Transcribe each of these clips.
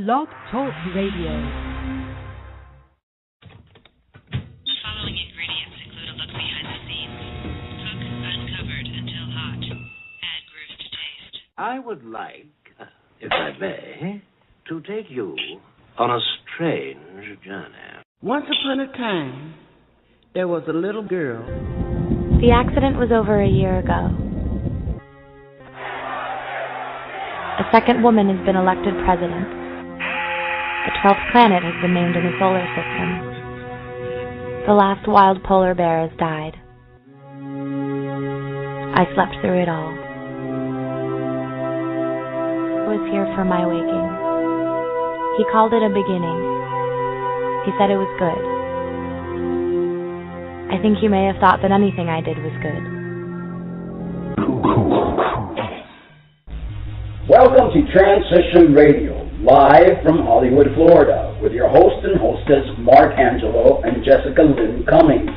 Blog Talk Radio. Following ingredients include a look behind the scenes. Cook uncovered until hot. Add grooves to taste. I would like, if I may, to take you on a strange journey. Once upon a time, there was a little girl. The accident was over a year ago. A second woman has been elected president. The 12th planet has been named in the solar system. The last wild polar bear has died. I slept through it all. I was here for my waking. He called it a beginning. He said it was good. I think you may have thought that anything I did was good. Welcome to Transition Radio, live from Hollywood, Florida, with your host and hostess, Mark Angelo and Jessica Lynn Cummings.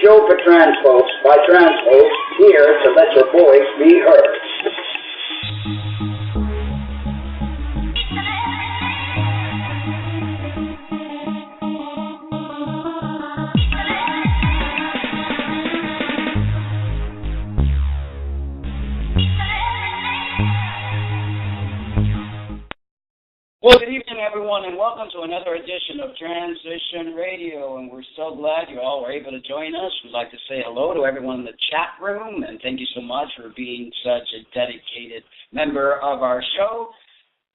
Show for trans folks, by trans folks, here to let your voice be heard. Well, good evening, everyone, and welcome to another edition of Transition Radio, and we're so glad you all were able to join us. We'd like to say hello to everyone in the chat room, and thank you so much for being such a dedicated member of our show.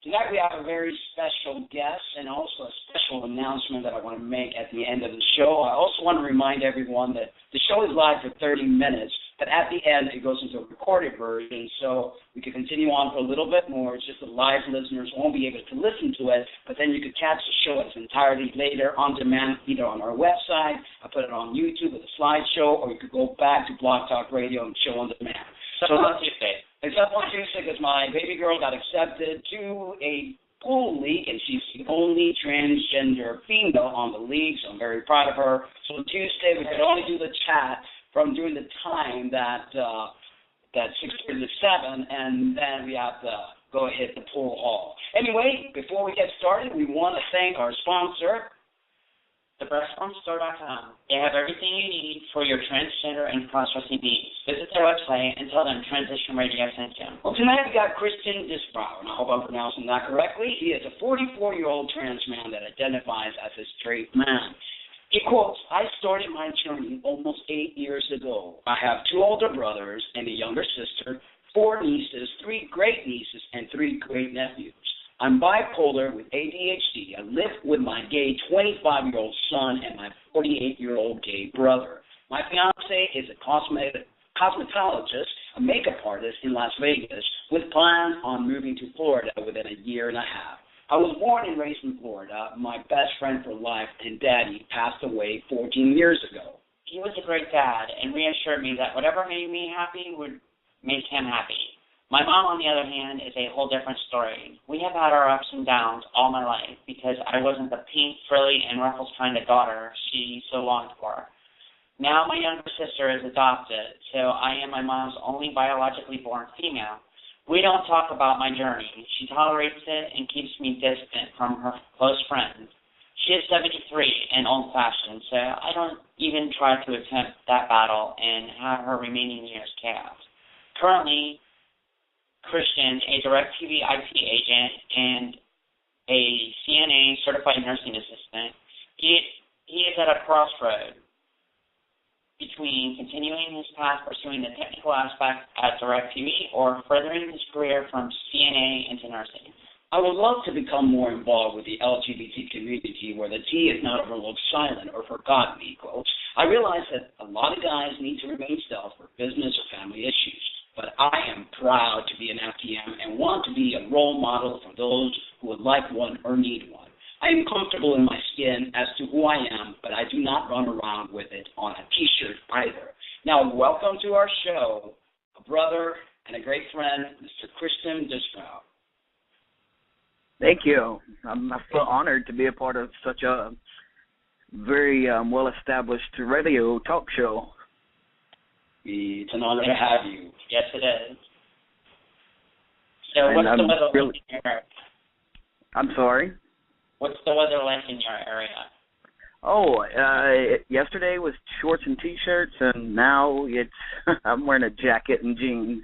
Tonight we have a very special guest and also a special announcement that I want to make at the end of the show. I also want to remind everyone that the show is live for 30 minutes, but at the end it goes into a recorded version, so we could continue on for a little bit more. It's just the live listeners won't be able to listen to it, but then you could catch the show in its entirety later on demand, either on our website, I put it on YouTube with a slideshow, or you could go back to Blog Talk Radio and show on demand. So on Tuesday. Except on Tuesday, because my baby girl got accepted to a pool league, and she's the only transgender female on the league, so I'm very proud of her. So on Tuesday, we could only do the chat from during the time that 6:30 to 7, and then we have to go hit the pool hall. Anyway, before we get started, we want to thank our sponsor, TheBreastFormStore.com. They have everything you need for your transgender and cross-dressing needs. Visit their website and tell them Transition Radio sent you. Well, tonight we got Disbrow, and I hope I'm pronouncing that correctly. He is a 44-year-old trans man that identifies as a straight man. He quotes, "I started my journey almost 8 years ago. I have 2 older brothers and a younger sister, 4 nieces, 3 great nieces, and 3 great nephews. I'm bipolar with ADHD. I live with my gay 25-year-old son and my 48-year-old gay brother. My fiance is a cosmetologist, a makeup artist in Las Vegas, with plans on moving to Florida within a year and a half. I was born and raised in Florida. My best friend for life and daddy passed away 14 years ago. He was a great dad and reassured me that whatever made me happy would make him happy. My mom, on the other hand, is a whole different story. We have had our ups and downs all my life because I wasn't the pink, frilly, and ruffles kind of daughter she so longed for. Now my younger sister is adopted, so I am my mom's only biologically born female. We don't talk about my journey. She tolerates it and keeps me distant from her close friends. She is 73 and old-fashioned, so I don't even try to attempt that battle and have her remaining years chaos. Currently, Christian, a DirecTV IT agent, and a CNA certified nursing assistant, he is at a crossroad between continuing his path pursuing the technical aspect at DirecTV or furthering his career from CNA into nursing. I would love to become more involved with the LGBT community where the T is not overlooked, silent, or forgotten, he quotes. I realize that a lot of guys need to remain stealth for business or family issues, but I am proud to be an FTM and want to be a role model for those who would like one or need one. I am comfortable in my skin as to who I am, but I do not run around with it on a T-shirt either. Now, welcome to our show, a brother and a great friend, Mr. Christian Disbrow. Thank you. I feel honored to be a part of such a very well-established radio talk show. It's an honor to have you. Yes, it is. So And what's the I'm weather really- like in your I'm sorry? What's the weather like in your area? Oh, yesterday was shorts and T-shirts, and now it's I'm wearing a jacket and jeans.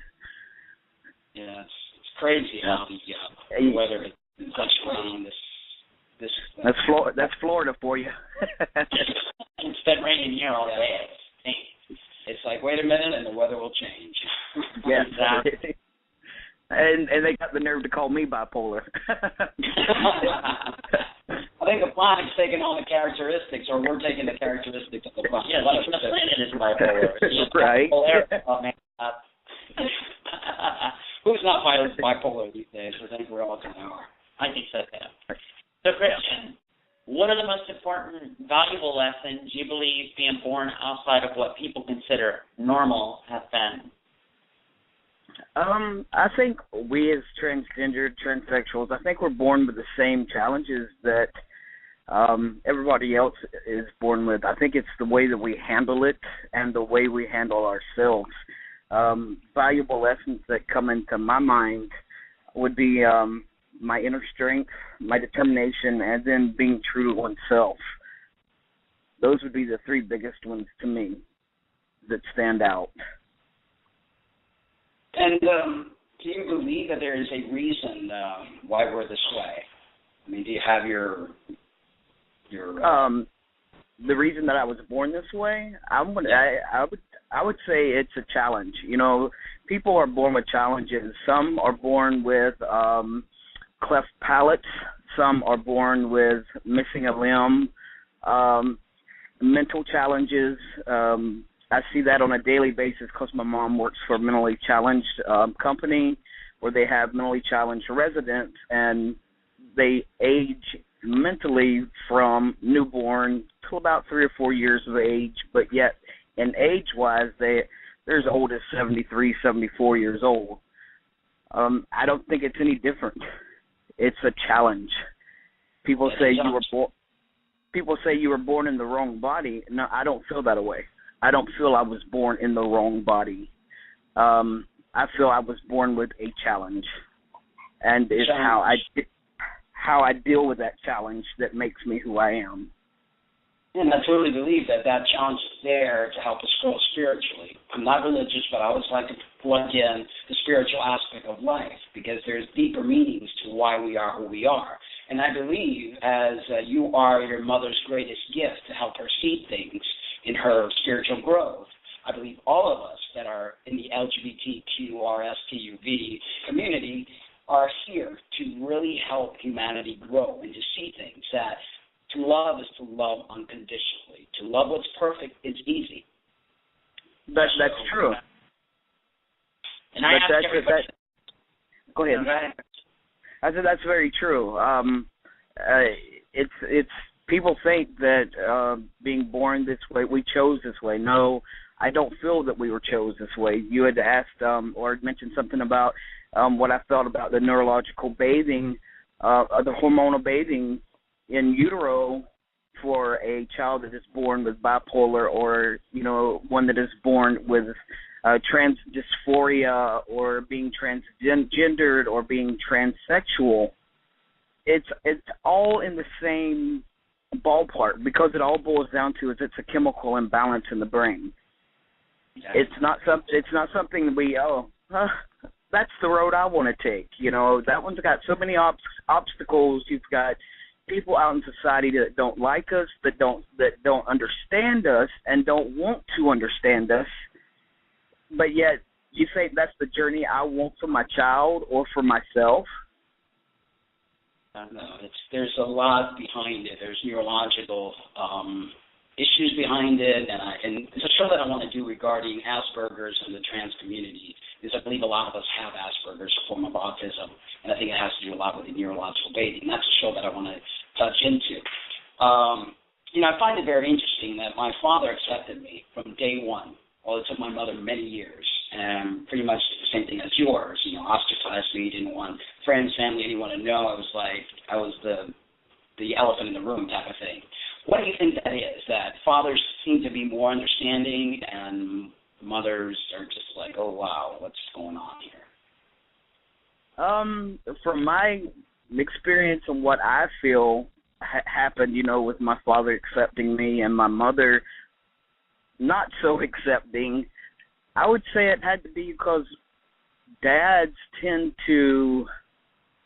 Yeah, it's crazy how the weather is fluctuating this That's Florida for you. It's been raining here all day. It's like, wait a minute, and the weather will change. Yeah. Exactly. And they got the nerve to call me bipolar. I think the planet's taking on the characteristics, or we're taking the characteristics of the planet. Yeah, the planet is bipolar. Right. Who's not bipolar these days? I think we're all kind of are. I think so, too. So, Christian, what are the most important, valuable lessons you believe being born outside of what people consider normal have been? I think we as transgendered, transsexuals, I think we're born with the same challenges that everybody else is born with. I think it's the way that we handle it and the way we handle ourselves. Valuable lessons that come into my mind would be my inner strength, my determination, and then being true to oneself. Those would be the three biggest ones to me that stand out. And do you believe that there is a reason why we're this way? I mean, do you have your the reason that I was born this way? I would say it's a challenge. You know, people are born with challenges. Some are born with cleft palates. Some are born with missing a limb. Mental challenges. I see that on a daily basis because my mom works for a mentally challenged company where they have mentally challenged residents, and they age mentally from newborn to about 3 or 4 years of age, but yet in age-wise, they're as old as 73, 74 years old. I don't think it's any different. It's a challenge. People say you were born in the wrong body. No, I don't feel that way. I don't feel I was born in the wrong body. I feel I was born with a challenge, and it's how I deal with that challenge that makes me who I am. And I truly believe that challenge is there to help us grow spiritually. I'm not religious, but I always like to plug in the spiritual aspect of life because there's deeper meanings to why we are who we are. And I believe as you are your mother's greatest gift to help her see things in her spiritual growth, I believe all of us that are in the LGBTQRSTUV community are here to really help humanity grow and to see things that to love is to love unconditionally. To love what's perfect is easy. That's true. And I ask everybody. Go ahead. I said that's very true. It's people think that being born this way, we chose this way. No, I don't feel that we were chose this way. You had asked or mentioned something about what I felt about the neurological bathing, the hormonal bathing in utero for a child that is born with bipolar, or one that is born with trans dysphoria, or being transgendered, or being transsexual. It's all in the same ballpark because it all boils down to is it's a chemical imbalance in the brain. Yeah. It's not something that that's the road I want to take. That one's got so many obstacles. You've got people out in society that don't like us, that don't understand us, and don't want to understand us. But yet, you think that's the journey I want for my child or for myself? No, there's a lot behind it. There's neurological issues behind it, and it's a show that I want to do regarding Asperger's and the trans community, because I believe a lot of us have Asperger's, a form of autism, and I think it has to do a lot with the neurological bathing. That's a show that I want to touch into. I find it very interesting that my father accepted me from day one. Well, it took my mother many years. pretty much the same thing as yours. You know, ostracized me, didn't want friends, family, anyone to know. I was the elephant in the room type of thing. What do you think that is? That fathers seem to be more understanding and mothers are just like, oh, wow, what's going on here? From my experience and what I feel happened, you know, with my father accepting me and my mother not so accepting, I would say it had to be because dads tend to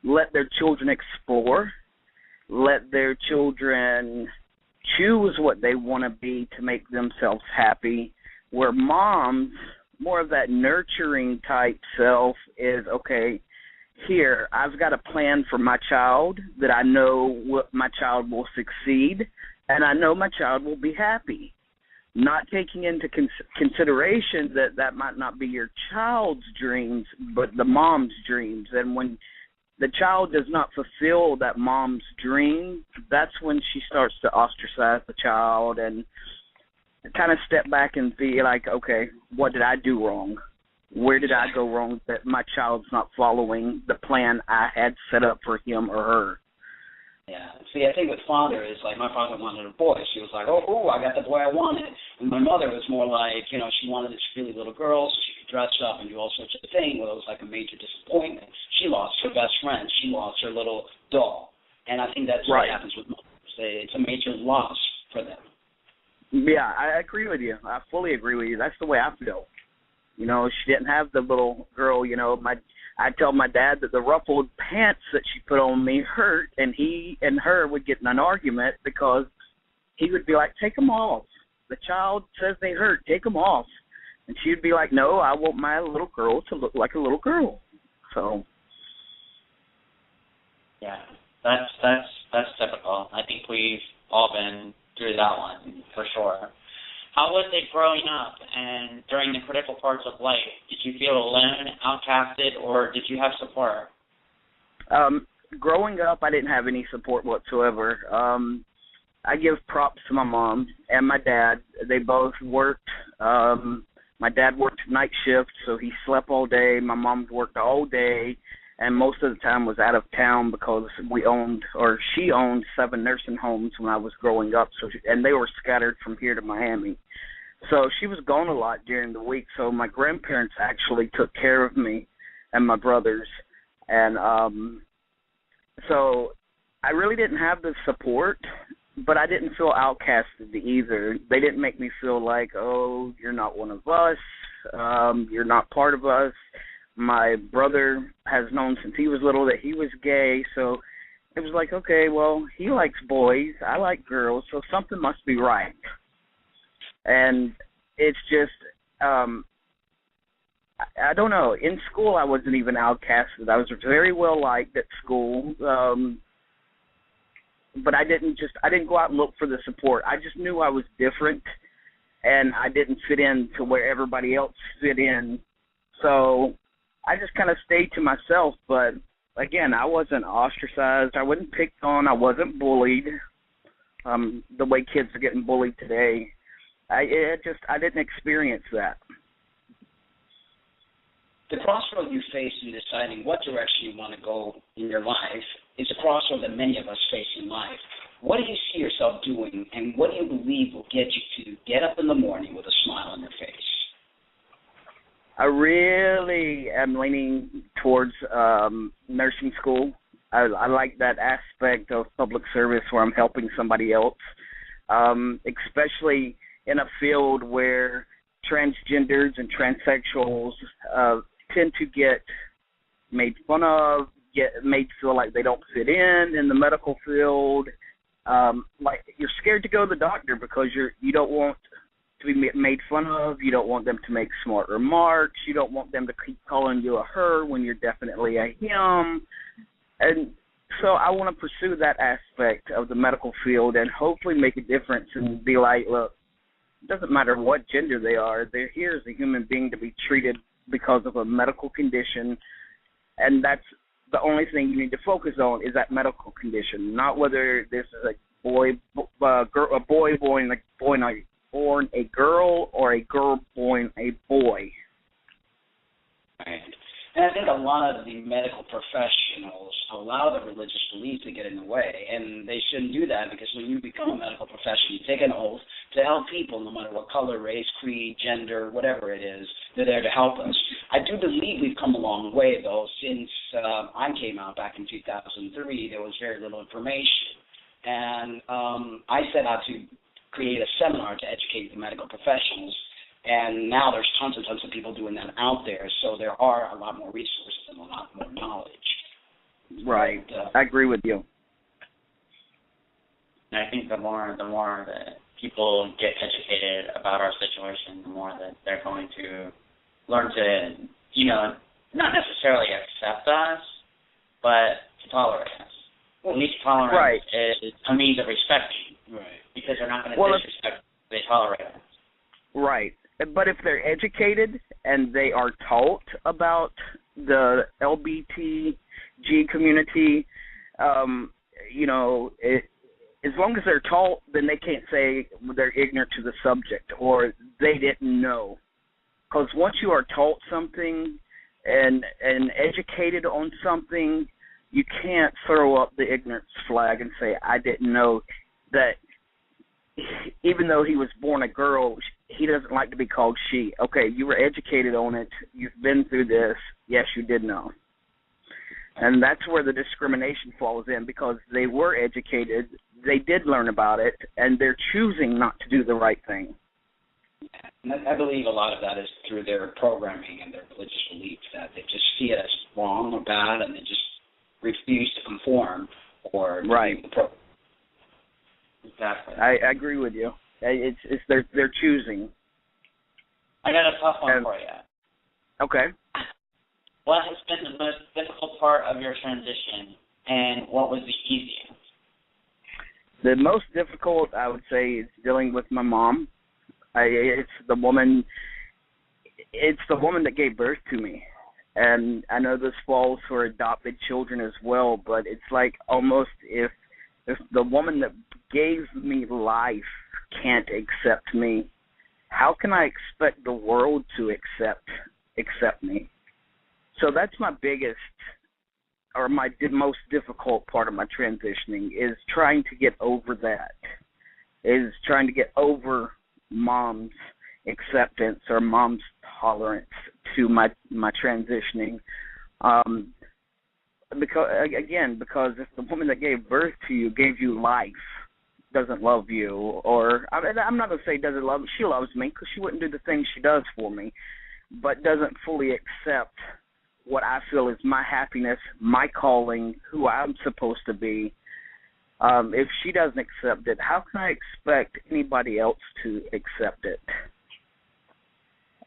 let their children explore, let their children choose what they want to be to make themselves happy, where moms, more of that nurturing type self is, okay, here, I've got a plan for my child that I know what my child will succeed, and I know my child will be happy. Not taking into consideration that might not be your child's dreams, but the mom's dreams. And when the child does not fulfill that mom's dream, that's when she starts to ostracize the child and kind of step back and be like, okay, what did I do wrong? Where did I go wrong that my child's not following the plan I had set up for him or her? Yeah. See, I think with father is like my father wanted a boy. She was like, oh, I got the boy I wanted. And my mother was more like, you know, she wanted this really little girl so she could dress up and do all sorts of things. Well, it was like a major disappointment. She lost her best friend. She lost her little doll. And I think that's what happens with mothers. It's a major loss for them. Yeah, I agree with you. I fully agree with you. That's the way I feel. You know, she didn't have the little girl, you know. I tell my dad that the ruffled pants that she put on me hurt, and he and her would get in an argument because he would be like, take them off. The child says they hurt. Take them off. And she would be like, no, I want my little girl to look like a little girl. So. Yeah, that's typical. I think we've all been through that one for sure. How was it growing up and during the critical parts of life? Did you feel alone, outcasted, or did you have support? Growing up, I didn't have any support whatsoever. I give props to my mom and my dad. They both worked. My dad worked night shift, so he slept all day. My mom worked all day, and most of the time was out of town because she owned 7 nursing homes when I was growing up, and they were scattered from here to Miami. So she was gone a lot during the week, so my grandparents actually took care of me and my brothers. And so I really didn't have the support, but I didn't feel outcasted either. They didn't make me feel like, oh, you're not one of us, you're not part of us. My brother has known since he was little that he was gay, so it was like, okay, well, he likes boys, I like girls, so something must be right. And it's just, I don't know. In school, I wasn't even outcasted. I was very well liked at school, but I didn't go out and look for the support. I just knew I was different, and I didn't fit in to where everybody else fit in. So I just kind of stayed to myself. But again, I wasn't ostracized. I wasn't picked on. I wasn't bullied the way kids are getting bullied today. I didn't experience that. The crossroad you face in deciding what direction you want to go in your life is a crossroad that many of us face in life. What do you see yourself doing, and what do you believe will get you to get up in the morning with a smile on your face? I really am leaning towards nursing school. I like that aspect of public service where I'm helping somebody else, especially in a field where transgenders and transsexuals tend to get made fun of, get made feel like they don't fit in the medical field. Like you're scared to go to the doctor because you don't want to be made fun of. You don't want them to make smart remarks. You don't want them to keep calling you a her when you're definitely a him. And so I want to pursue that aspect of the medical field and hopefully make a difference and be like, look, it doesn't matter what gender they are. They're here as a human being to be treated because of a medical condition, and that's the only thing you need to focus on is that medical condition, not whether this is a boy born a girl or a girl born a boy. Right. And I think a lot of the medical professionals allow the religious beliefs to get in the way, and they shouldn't do that because when you become a medical professional, you take an oath to help people no matter what color, race, creed, gender, whatever it is. They're there to help us. I do believe we've come a long way, though. Since I came out back in 2003, there was very little information. And I set out to create a seminar to educate the medical professionals. And now there's tons and tons of people doing that out there, so there are a lot more resources and a lot more knowledge. Right. But, I agree with you. And I think the more that people get educated about our situation, the more that they're going to learn to, not necessarily accept us, but to tolerate us. At least tolerance is a means of respecting. Right. Because they're not going to disrespect, they tolerate us. Right. But if they're educated and they are taught about the LBTG community, as long as they're taught, then they can't say they're ignorant to the subject or they didn't know. Because once you are taught something and educated on something, you can't throw up the ignorance flag and say, I didn't know that. Even though he was born a girl, he doesn't like to be called she. Okay, you were educated on it. You've been through this. Yes, you did know. And that's where the discrimination falls in because they were educated, they did learn about it, and they're choosing not to do the right thing. And I believe a lot of that is through their programming and their religious beliefs, that they just see it as wrong or bad, and they just refuse to conform or to do the program. Exactly. I agree with you. It's they're choosing. I got a tough one for you. Okay. What has been the most difficult part of your transition, and what was the easiest? The most difficult, I would say, is dealing with my mom. It's the woman that gave birth to me. And I know this falls for adopted children as well, but it's like almost if the woman that gave me life can't accept me, how can I expect the world to accept me? So that's my biggest, or my most difficult part of my transitioning, is trying to get over that, is trying to get over mom's acceptance or mom's tolerance to my transitioning. Because if the woman that gave birth to you, gave you life, doesn't love you, or I'm not going to say doesn't love me. She loves me because she wouldn't do the things she does for me, but doesn't fully accept what I feel is my happiness, my calling, who I'm supposed to be. If she doesn't accept it, how can I expect anybody else to accept it?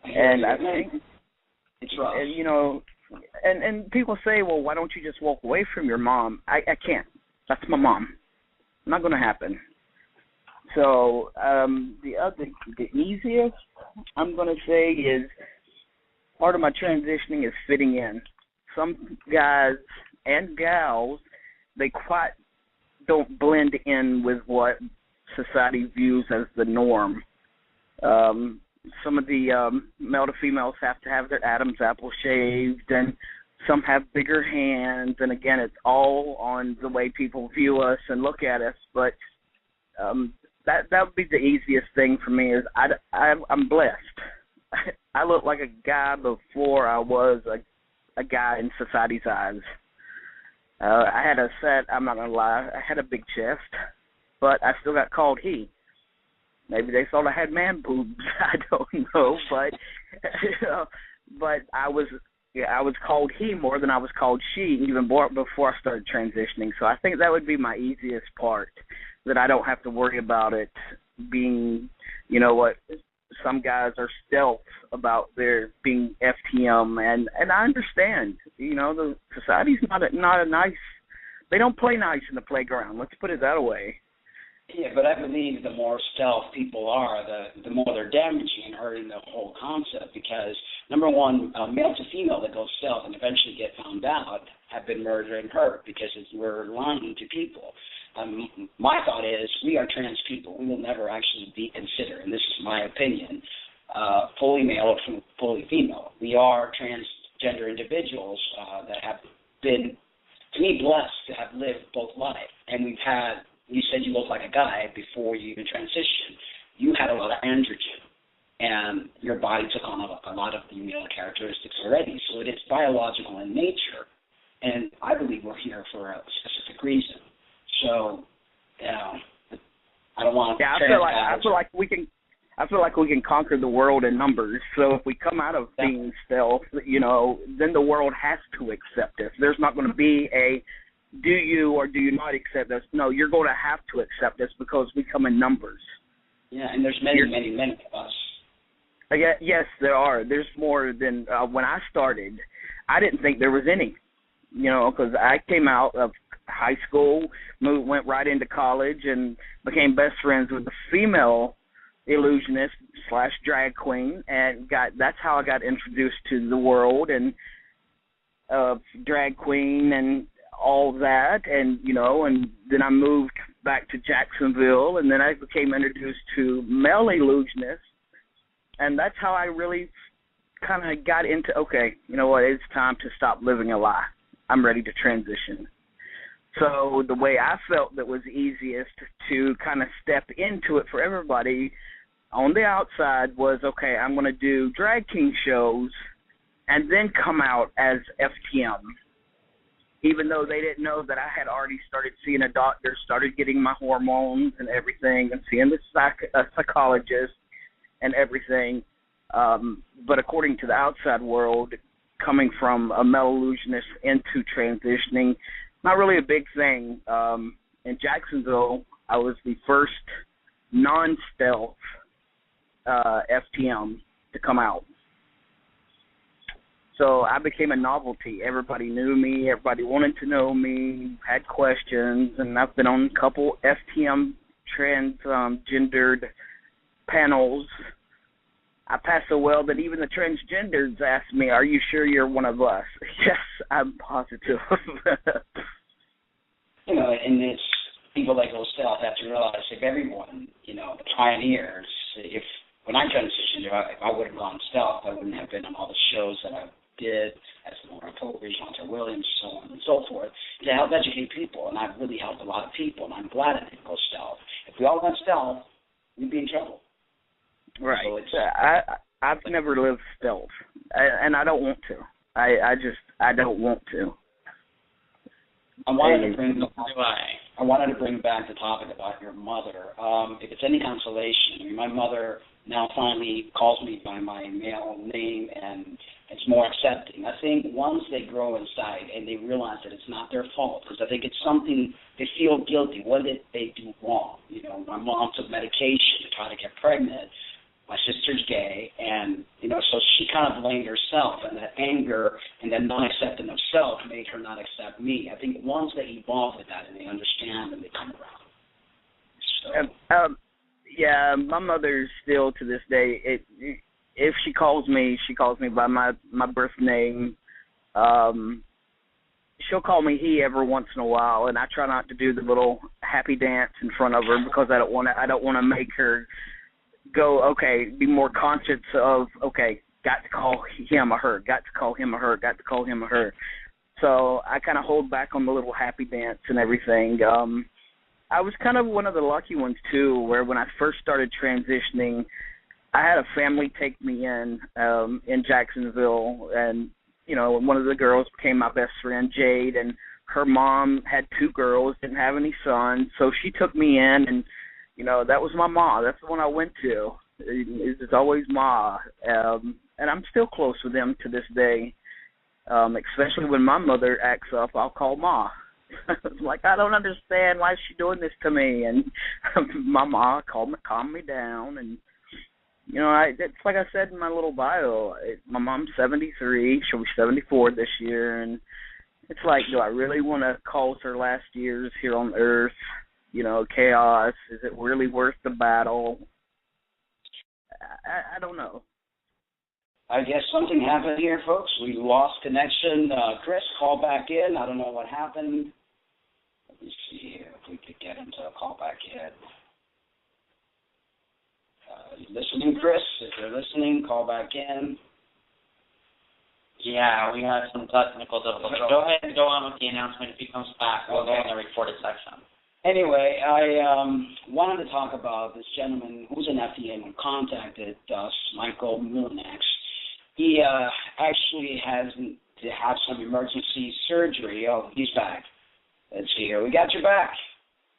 And I think it's rough. And people say, well, why don't you just walk away from your mom? I can't. That's my mom. Not going to happen. So the easiest I'm going to say is part of my transitioning is fitting in. Some guys and gals, they quite don't blend in with what society views as the norm. Some of the male to females have to have their Adam's apple shaved, and some have bigger hands. And again, it's all on the way people view us and look at us. But that would be the easiest thing for me. Is I'm blessed. I look like a guy before I was a guy in society's eyes. I had I'm not gonna lie, I had a big chest, but I still got called he. Maybe they thought I had man boobs. I don't know, but I was called he more than I was called she, even before I started transitioning. So I think that would be my easiest part, that I don't have to worry about it being, what some guys are stealth about their being FTM, and I understand. The society's not a nice. They don't play nice in the playground. Let's put it that way. Yeah, but I believe the more stealth people are, the more they're damaging and hurting the whole concept. Because number one, male to female that goes stealth and eventually get found out have been murdered and hurt because we're lying to people. My thought is we are trans people. We will never actually be considered, and this is my opinion, fully male or fully female. We are gender individuals that have been, to me, blessed to have lived both lives. And we've had, you said you looked like a guy before you even transitioned. You had a lot of androgen, and your body took on a lot of the male characteristics already. So it is biological in nature, and I believe we're here for a specific reason. So, I don't want to. Yeah, I feel like we can conquer the world in numbers. So if we come out of being stealth, then the world has to accept us. There's not going to be a do you or do you not accept us. No, you're going to have to accept us because we come in numbers. Yeah, and there's many of us. Yes, there are. There's more than when I started. I didn't think there was any, because I came out of high school, went right into college, and became best friends with a female illusionist / drag queen, and that's how I got introduced to the world and drag queen and all that, and and then I moved back to Jacksonville, and then I became introduced to male illusionists, and that's how I really kind of got into, okay, you know what, it's time to stop living a lie. I'm ready to transition. So the way I felt that was easiest to kind of step into it for everybody on the outside was, okay, I'm going to do drag king shows and then come out as FTM, even though they didn't know that I had already started seeing a doctor, started getting my hormones and everything, and seeing a psychologist and everything. But according to the outside world, coming from a male illusionist into transitioning, not really a big thing. In Jacksonville, I was the first non-stealth FTM to come out. So I became a novelty. Everybody knew me. Everybody wanted to know me, had questions, and I've been on a couple FTM transgendered panels. I pass so well that even the transgenders ask me, "Are you sure you're one of us?" Yes, I'm positive. And it's people that go stealth have to realize if everyone, the pioneers, when I transitioned, if I would have gone stealth, I wouldn't have been on all the shows that I did as Laura Popery, Jonathan Williams, so on and so forth, to help educate people. And I've really helped a lot of people, and I'm glad I didn't go stealth. If we all went stealth, we'd be in trouble. Right. So I've never lived stealth, and I don't want to. I don't want to. I wanted to bring back the topic about your mother. If it's any consolation, my mother now finally calls me by my male name, and it's more accepting. I think once they grow inside and they realize that it's not their fault, because I think it's something they feel guilty. What did they do wrong? My mom took medication to try to get pregnant. My sister's gay, and, so she kind of blamed herself, and that anger and that non-acceptance of self made her not accept me. I think once they evolve with that and they understand and they come around. So. Yeah, my mother still to this day, if she calls me by my birth name. She'll call me he every once in a while, and I try not to do the little happy dance in front of her because I don't want to make her go, okay, be more conscious of, okay, got to call him or her, got to call him or her, got to call him or her. So I kind of hold back on the little happy dance and everything. I was kind of one of the lucky ones, too, where when I first started transitioning, I had a family take me in Jacksonville, and, one of the girls became my best friend, Jade, and her mom had 2 girls, didn't have any sons, so she took me in, and that was my ma. That's the one I went to. It's always Ma. And I'm still close with them to this day. Especially when my mother acts up, I'll call Ma. It's like, I don't understand why is she doing this to me. And my ma calm me down. And, it's like I said in my little bio, my mom's 73. She'll be 74 this year. And it's like, do I really want to cause her last years here on Earth? Chaos. Is it really worth the battle? I don't know. I guess something happened here, folks. We lost connection. Chris, call back in. I don't know what happened. Let me see here if we could get him to call back in. You listening, Chris? If you're listening, call back in. Yeah, we have some technical difficulties. Go ahead and go on with the announcement. If he comes back, we'll go in the recorded section. Anyway, I wanted to talk about this gentleman who's an FTM who contacted us, Michael Milnex. He actually has to have some emergency surgery. Oh, he's back. Let's see here. We got your back.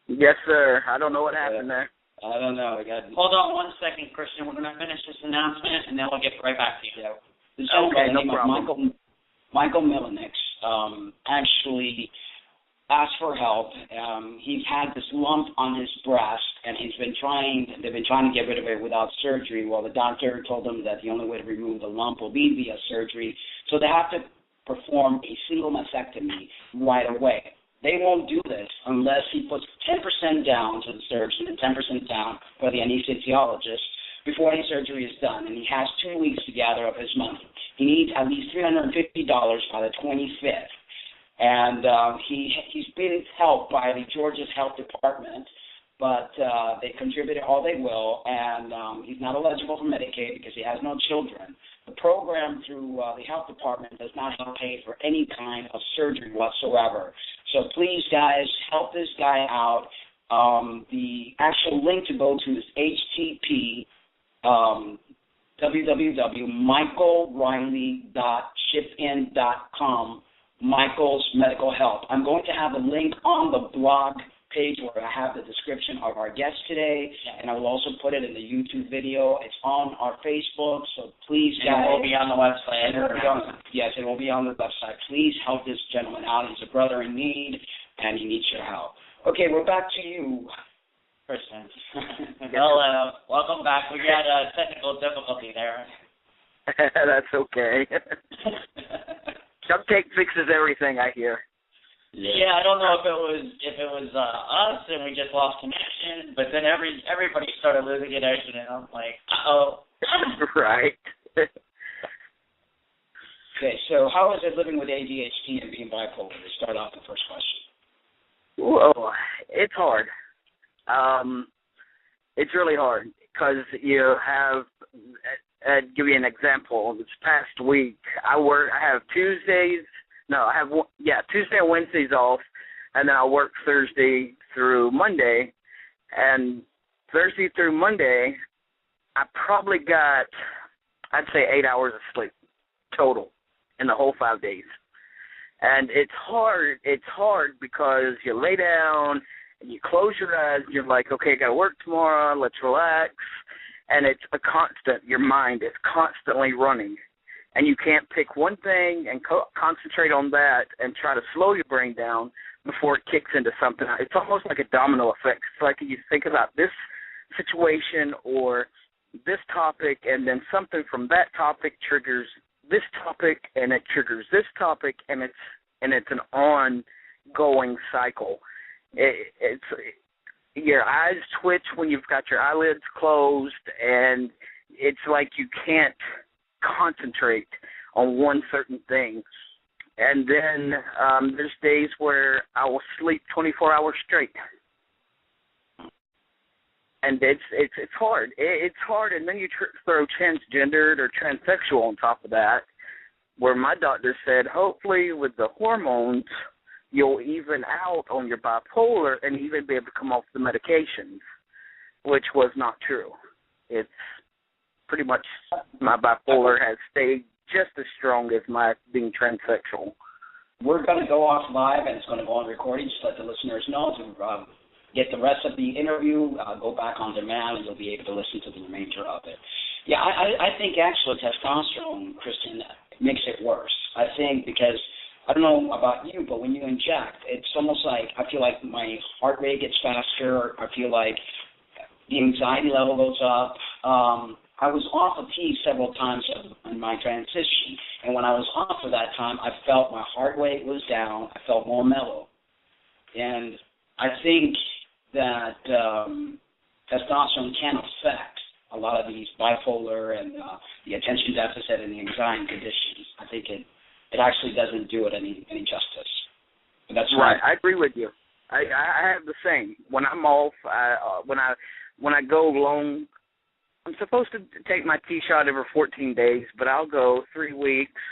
Yes, sir. I don't know what happened there. I don't know. Hold on 1 second, Christian. We're going to finish this announcement, and then we'll get right back to you. Yeah. This gentleman by the name problem. of Michael Milnex actually asked for help. He's had this lump on his breast, and they've been trying to get rid of it without surgery. Well, the doctor told them that the only way to remove the lump will be via surgery, so they have to perform a single mastectomy right away. They won't do this unless he puts 10% down to the surgeon and 10% down for the anesthesiologist before any surgery is done, and he has 2 weeks to gather up his money. He needs at least $350 by the 25th. And he's been helped by the Georgia's Health Department, but they contributed all they will, and he's not eligible for Medicaid because he has no children. The program through the Health Department does not help pay for any kind of surgery whatsoever. So please, guys, help this guy out. The actual link to go to is http www.michaelriley.shipin.com, Michael's Medical Help. I'm going to have a link on the blog page where I have the description of our guest today, and I will also put it in the YouTube video. It's on our Facebook, so please, guys. It will be on the website. Yes, it will be on the website. Please help this gentleman out. He's a brother in need, and he needs your help. Okay, we're back to you, Christian. Well, welcome back. We got a technical difficulty there. That's okay. Cupcake fixes everything, I hear. Yeah, I don't know if it was us and we just lost connection, but then everybody started losing connection, and I'm like, uh-oh. Right. Okay, so how is it living with ADHD and being bipolar? To start off the first question. Whoa, it's hard. It's really hard because you have. I'll give you an example. This past week, I have Tuesday and Wednesdays off, and then I work Thursday through Monday. And Thursday through Monday, I probably got, I'd say, 8 hours of sleep total in the whole 5 days. And it's hard. It's hard because you lay down and you close your eyes. And you're like, okay, I got to work tomorrow. Let's relax. And it's a constant. Your mind is constantly running. And you can't pick one thing and concentrate on that and try to slow your brain down before it kicks into something. It's almost like a domino effect. It's like you think about this situation or this topic, and then something from that topic triggers this topic, and it triggers this topic, and it's an ongoing cycle. It's your eyes twitch when you've got your eyelids closed, and it's like you can't concentrate on one certain thing. And then there's days where I will sleep 24 hours straight. And it's hard. It's hard, and then you throw transgendered or transsexual on top of that, where my doctor said, hopefully with the hormones, you'll even out on your bipolar and even be able to come off the medications, which was not true. It's pretty much my bipolar has stayed just as strong as my being transsexual. We're going to go off live, and it's going to go on recording. Just let the listeners know to get the rest of the interview, go back on demand, and you'll be able to listen to the remainder of it. Yeah, I think actually testosterone, Christian, makes it worse. I think because, I don't know about you, but when you inject, it's almost like I feel like my heart rate gets faster. I feel like the anxiety level goes up. I was off of T several times in my transition, and when I was off for that time, I felt my heart rate was down. I felt more mellow. And I think that testosterone can affect a lot of these bipolar and the attention deficit and the anxiety conditions. I think it actually doesn't do it any justice. But that's right. I agree with you. I have the same. When I'm off, when I go long, I'm supposed to take my T shot every 14 days, but I'll go 3 weeks,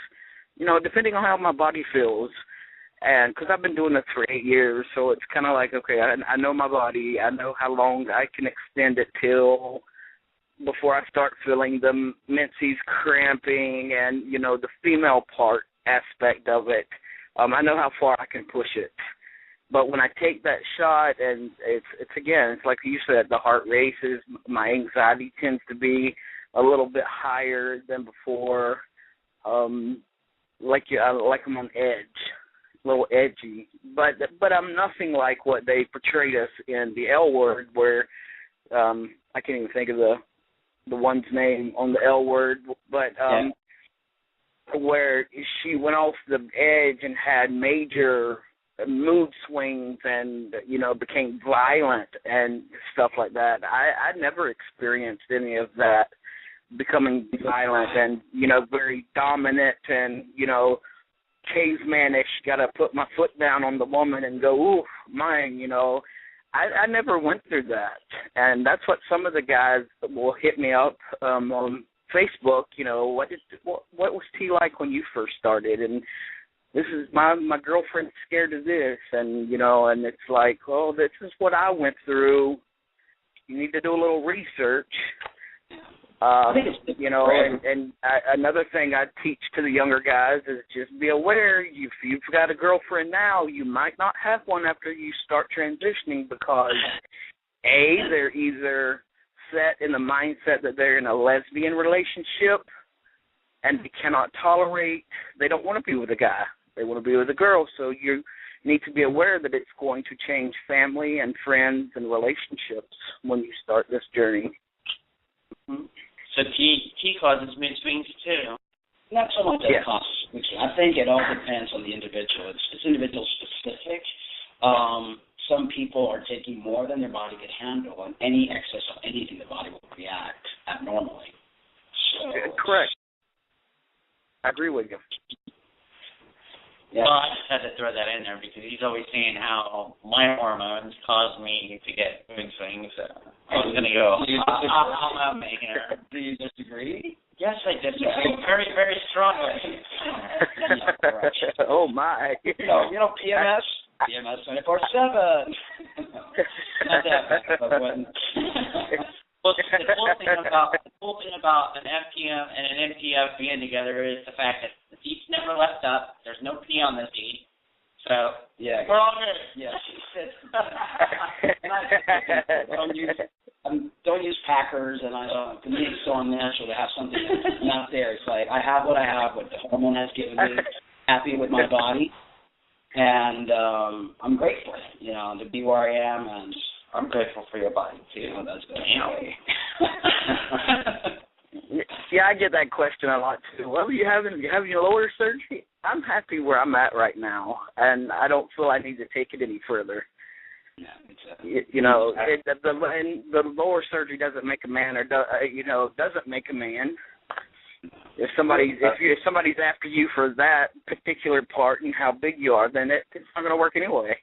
depending on how my body feels. And because I've been doing this for 8 years, so it's kind of like, okay, I know my body. I know how long I can extend it till before I start feeling the menses cramping and, the female part aspect of it. I know how far I can push it. But when I take that shot, and it's like you said, the heart races, my anxiety tends to be a little bit higher than before, like I'm on edge. A little edgy, but I'm nothing like what they portrayed us in the L Word, where I can't even think of the one's name on the L Word, but where she went off the edge and had major mood swings and became violent and stuff like that. I never experienced any of that, becoming violent and very dominant and cavemanish, got to put my foot down on the woman and go, ooh, mine, I never went through that. And that's what some of the guys will hit me up on Facebook, what was tea like when you first started? And this is my girlfriend's scared of this, and, and it's like, oh, this is what I went through. You need to do a little research. And another thing I teach to the younger guys is just be aware, if you've got a girlfriend now, you might not have one after you start transitioning, because A, they're either set in the mindset that they're in a lesbian relationship and they don't want to be with a guy. They want to be with a girl. So you need to be aware that it's going to change family and friends and relationships when you start this journey. Mm-hmm. So T causes mood swings too. Not so much that it causes mood swings. I think it all depends on the individual. It's individual specific. Some people are taking more than their body could handle, and any excess of anything, the body will react abnormally. So, correct. I agree with you. Yeah. Well, I just had to throw that in there because he's always saying how my hormones cause me to get mood swings. I was going to go, I'm out here. Do you disagree? Yes, I disagree very, very strongly. Oh, my. PMS? PMS 24/7. Not that bad, but when... Well, the cool thing about an FTM and an MTF being together is the fact that the seat's never left up. There's no pee on the seat. So, we're all good. Yeah. Don't use Packers, and to me it's so unnatural to have something that's not there. It's like, I have what I have, what the hormone has given me, happy with my body, and I'm grateful, to be where I am, and I'm grateful for your body, too. That's good. Yeah, I get that question a lot, too. Well, you having your lower surgery? I'm happy where I'm at right now, and I don't feel I need to take it any further. The lower surgery doesn't make a man, or doesn't make a man. If somebody's after you for that particular part and how big you are, then it's not going to work anyway.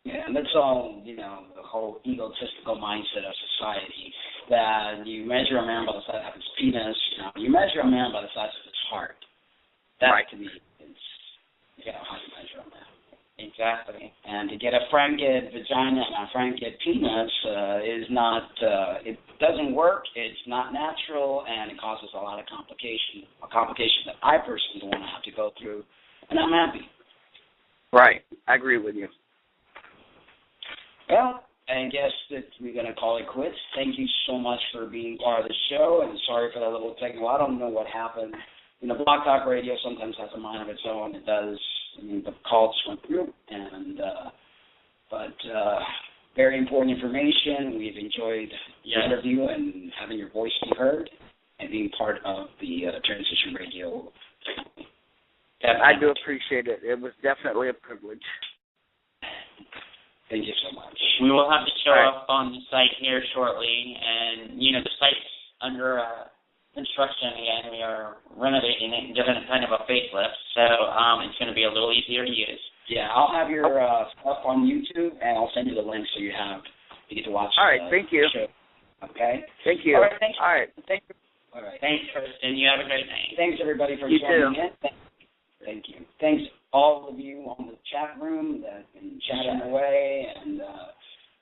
Yeah, and that's all, the whole egotistical mindset of society, that you measure a man by the size of his penis, you measure a man by the size of his heart. That, to me, is, how you measure a man. Exactly. And to get a frank-kid vagina and a frank-kid penis is not, it doesn't work, it's not natural, and it causes a lot of complication that I personally don't want to have to go through, and I'm happy. Right. I agree with you. Well, I guess that we're going to call it quits. Thank you so much for being part of the show, and sorry for that little technical. I don't know what happened. Blog Talk Radio sometimes has a mind of its own. It does. The calls went through, but very important information. We've enjoyed the interview and having your voice be heard and being part of the Transition Radio. I do appreciate it. It was definitely a privilege. Thank you so much. We will have the show up on the site here shortly, and the site's under construction again. We are renovating it and giving it kind of a facelift, so it's going to be a little easier to use. Yeah, I'll have your stuff on YouTube, and I'll send you the link so you get to watch. All right, thank you. Show. Okay. Thank you. All right, thanks. All right. Thank you. All right. Thanks, Kristen. You have a great night. Thanks everybody for joining in. Thank you. Thanks all of you on the chat room that have been chatting away, and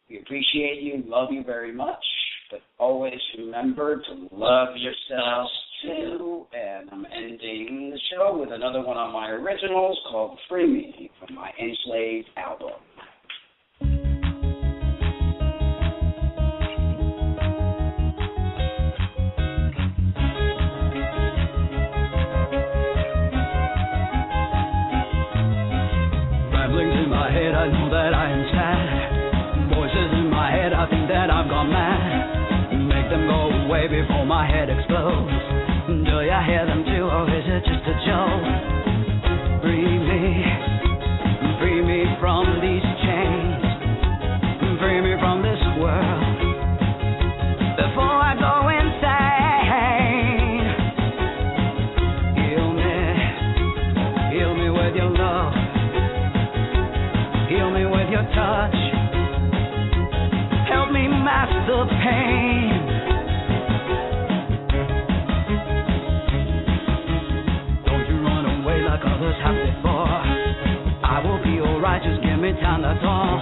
we appreciate you, love you very much, but always remember to love yourselves too. And I'm ending the show with another one of my originals called Free Me from my Enslaved album. I know that I am sad. Voices in my head, I think that I've gone mad. Make them go away before my head explodes. Do you hear them too, or is it just a joke? Free me from these chains. Free me from this world before I go insane. Heal me with your love. Heal me with your touch. Help me mask the pain. Don't you run away like others have before. I will be alright, just give me time, that's all.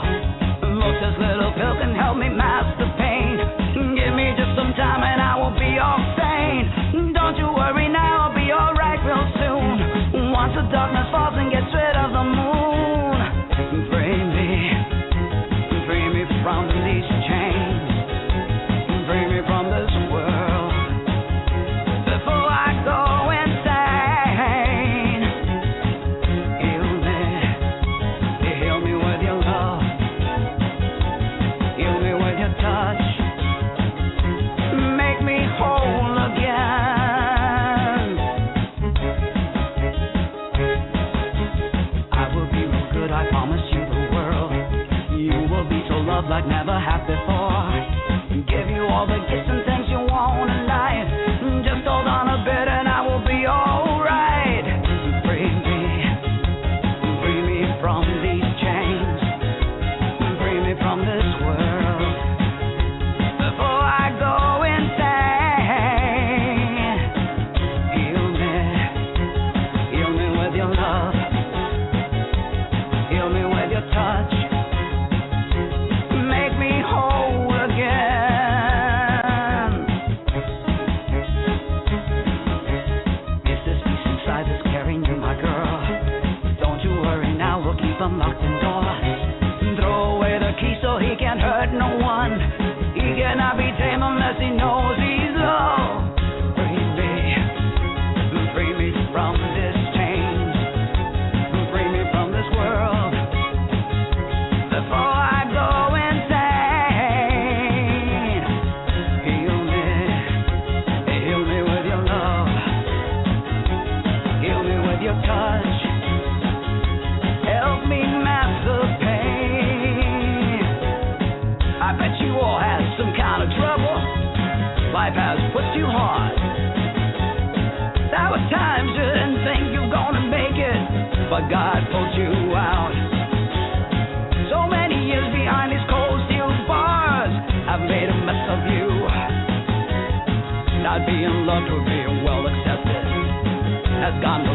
Look, this little pill can help me mask the pain. Give me just some time and I will be all sane. Don't you worry now, I'll be alright real soon. Once the darkness falls and gets rid of the moon. Free me from these chains. Free me from this world before I go insane. Heal me with your love. Heal me with your touch. Make me whole again. I will be real good, I promise you the world. You will be so loved like never have before. Give you all the gifts and things you want in life. Just hold on a bit and I will be alright. Free me from these chains. Free me from this world before I go insane. Heal me with your love. Heal me with your touch. Make me whole again. It's this peace inside that's carrying you, my girl. Don't you worry now, we'll keep them locked indoors. Throw away the key so he can't hurt no one. He cannot be tamed unless he knows he's low. Free me from this change. Free me from this world before I go insane. Heal me with your love. Heal me with your touch. Help me mask the pain. I bet you all had some kind of trouble. Life has put you hard. There were times you didn't think you were gonna make it, but God pulled you out. So many years behind these cold steel bars, I've made a mess of you. Not being loved or being well accepted has gone